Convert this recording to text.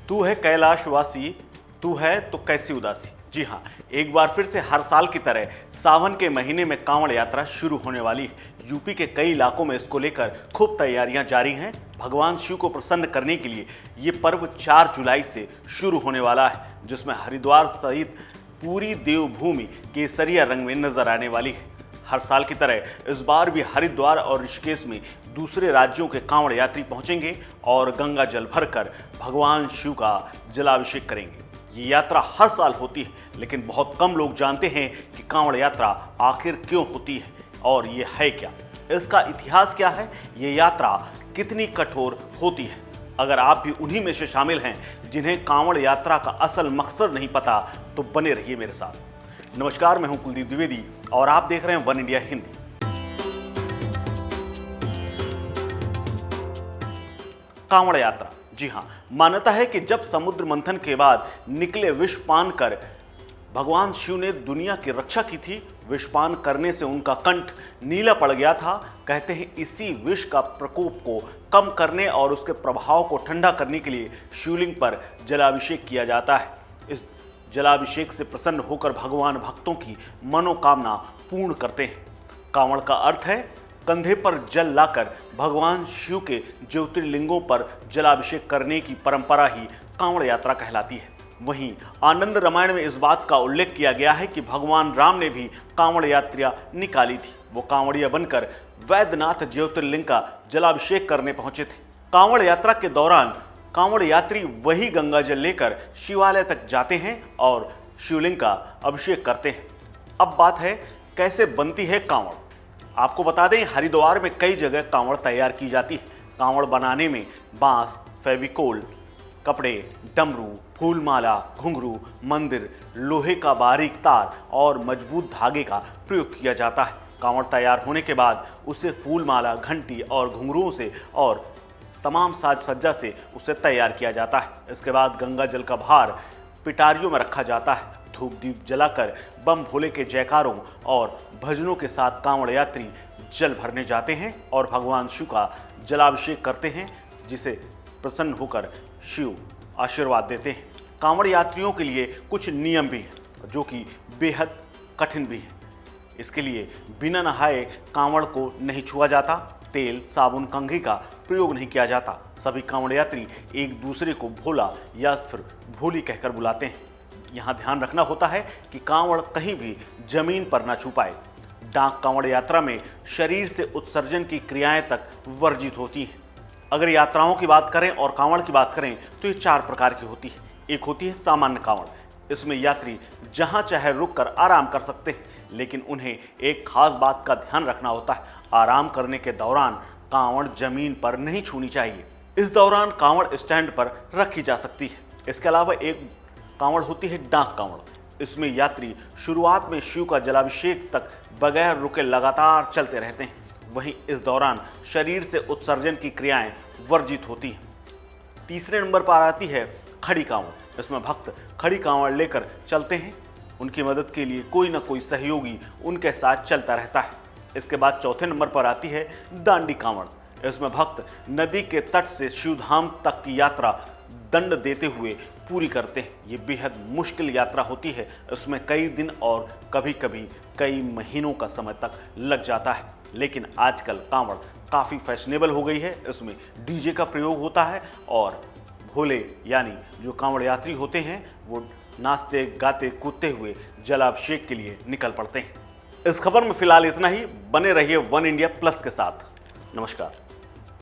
तू है कैलाशवासी, तू है तो कैसी उदासी। जी हाँ, एक बार फिर से हर साल की तरह सावन के महीने में कांवड़ यात्रा शुरू होने वाली है। यूपी के कई इलाकों में इसको लेकर खूब तैयारियां जारी हैं। भगवान शिव को प्रसन्न करने के लिए ये पर्व 4 जुलाई से शुरू होने वाला है, जिसमें हरिद्वार सहित पूरी देवभूमि केसरिया रंग में नजर आने वाली है। हर साल की तरह इस बार भी हरिद्वार और ऋषिकेश में दूसरे राज्यों के कांवड़ यात्री पहुंचेंगे और गंगा जल भरकर भगवान शिव का जलाभिषेक करेंगे। ये यात्रा हर साल होती है, लेकिन बहुत कम लोग जानते हैं कि कांवड़ यात्रा आखिर क्यों होती है और ये है क्या, इसका इतिहास क्या है, ये यात्रा कितनी कठोर होती है। अगर आप भी उन्हीं में से शामिल हैं जिन्हें कांवड़ यात्रा का असल मकसद नहीं पता, तो बने रहिए मेरे साथ। नमस्कार, मैं हूं कुलदीप द्विवेदी और आप देख रहे हैं वन इंडिया हिंदी। कांवड़ यात्रा, जी हां, मान्यता है कि जब समुद्र मंथन के बाद निकले विष पान कर भगवान शिव ने दुनिया की रक्षा की थी। विष पान करने से उनका कंठ नीला पड़ गया था। कहते हैं इसी विष का प्रकोप को कम करने और उसके प्रभाव को ठंडा करने के लिए शिवलिंग पर जलाभिषेक किया जाता है। इस जलाभिषेक से प्रसन्न होकर भगवान भक्तों की मनोकामना पूर्ण करते हैं। कांवड़ का अर्थ है कंधे पर जल लाकर भगवान शिव के ज्योतिर्लिंगों पर जलाभिषेक करने की परंपरा ही कांवड़ यात्रा कहलाती है। वहीं आनंद रामायण में इस बात का उल्लेख किया गया है कि भगवान राम ने भी कांवड़ यात्रा निकाली थी। वो कांवड़िया बनकर वैद्यनाथ ज्योतिर्लिंग का जलाभिषेक करने पहुंचे थे। कांवड़ यात्रा के दौरान कांवड़ यात्री वही गंगा जल लेकर शिवालय तक जाते हैं और शिवलिंग का अभिषेक करते हैं। अब बात है कैसे बनती है कांवड़। आपको बता दें, हरिद्वार में कई जगह कांवड़ तैयार की जाती है। कांवड़ बनाने में बांस, फेविकोल, कपड़े, डमरू, फूलमाला, घुंघरू, मंदिर, लोहे का बारीक तार और मजबूत धागे का प्रयोग किया जाता है। कांवड़ तैयार होने के बाद उसे फूलमाला, घंटी और घुंघरुओं से और तमाम साज सज्जा से उसे तैयार किया जाता है। इसके बाद गंगा जल का भार पिटारियों में रखा जाता है। धूप दीप जलाकर बम भोले के जयकारों और भजनों के साथ कांवड़ यात्री जल भरने जाते हैं और भगवान शिव का जलाभिषेक करते हैं, जिसे प्रसन्न होकर शिव आशीर्वाद देते हैं। कांवड़ यात्रियों के लिए कुछ नियम भी हैं जो कि बेहद कठिन भी हैं। इसके लिए बिना नहाए कांवड़ को नहीं छुआ जाता। तेल, साबुन, कंघी का प्रयोग नहीं किया जाता। सभी कांवड़ यात्री एक दूसरे को भोला या फिर भोली कहकर बुलाते हैं। यहाँ ध्यान रखना होता है कि कांवड़ कहीं भी जमीन पर ना छू पाए। डाक कांवड़ यात्रा में शरीर से उत्सर्जन की क्रियाएं तक वर्जित होती हैं। अगर यात्राओं की बात करें और कांवड़ की बात करें तो ये 4 प्रकार की होती है। एक होती है सामान्य कांवड़। इसमें यात्री जहां चाहे रुककर आराम कर सकते हैं, लेकिन उन्हें एक खास बात का ध्यान रखना होता है। आराम करने के दौरान कांवड़ जमीन पर नहीं छूनी चाहिए। इस दौरान कांवड़ स्टैंड पर रखी जा सकती है। इसके अलावा एक कांवड़ होती है डाक कांवड़। इसमें यात्री शुरुआत में शिव का जलाभिषेक तक बगैर रुके लगातार चलते रहते हैं। वहीं इस दौरान शरीर से उत्सर्जन की क्रियाएं वर्जित होती हैं। तीसरे नंबर पर आती है खड़ी कांवड़। इसमें भक्त खड़ी कांवड़ लेकर चलते हैं। उनकी मदद के लिए कोई ना कोई सहयोगी उनके साथ चलता रहता है। इसके बाद चौथे नंबर पर आती है दांडी कांवड़। इसमें भक्त नदी के तट से शिवधाम तक की यात्रा दंड देते हुए पूरी करते हैं। ये बेहद मुश्किल यात्रा होती है। इसमें कई दिन और कभी कभी कई महीनों का समय तक लग जाता है। लेकिन आजकल कांवड़ काफ़ी फैशनेबल हो गई है। इसमें डीजे का प्रयोग होता है और भोले यानी जो कांवड़ यात्री होते हैं वो नाचते गाते कूदते हुए जलाभिषेक के लिए निकल पड़ते हैं। इस खबर में फिलहाल इतना ही। बने रहिए वन इंडिया प्लस के साथ। नमस्कार।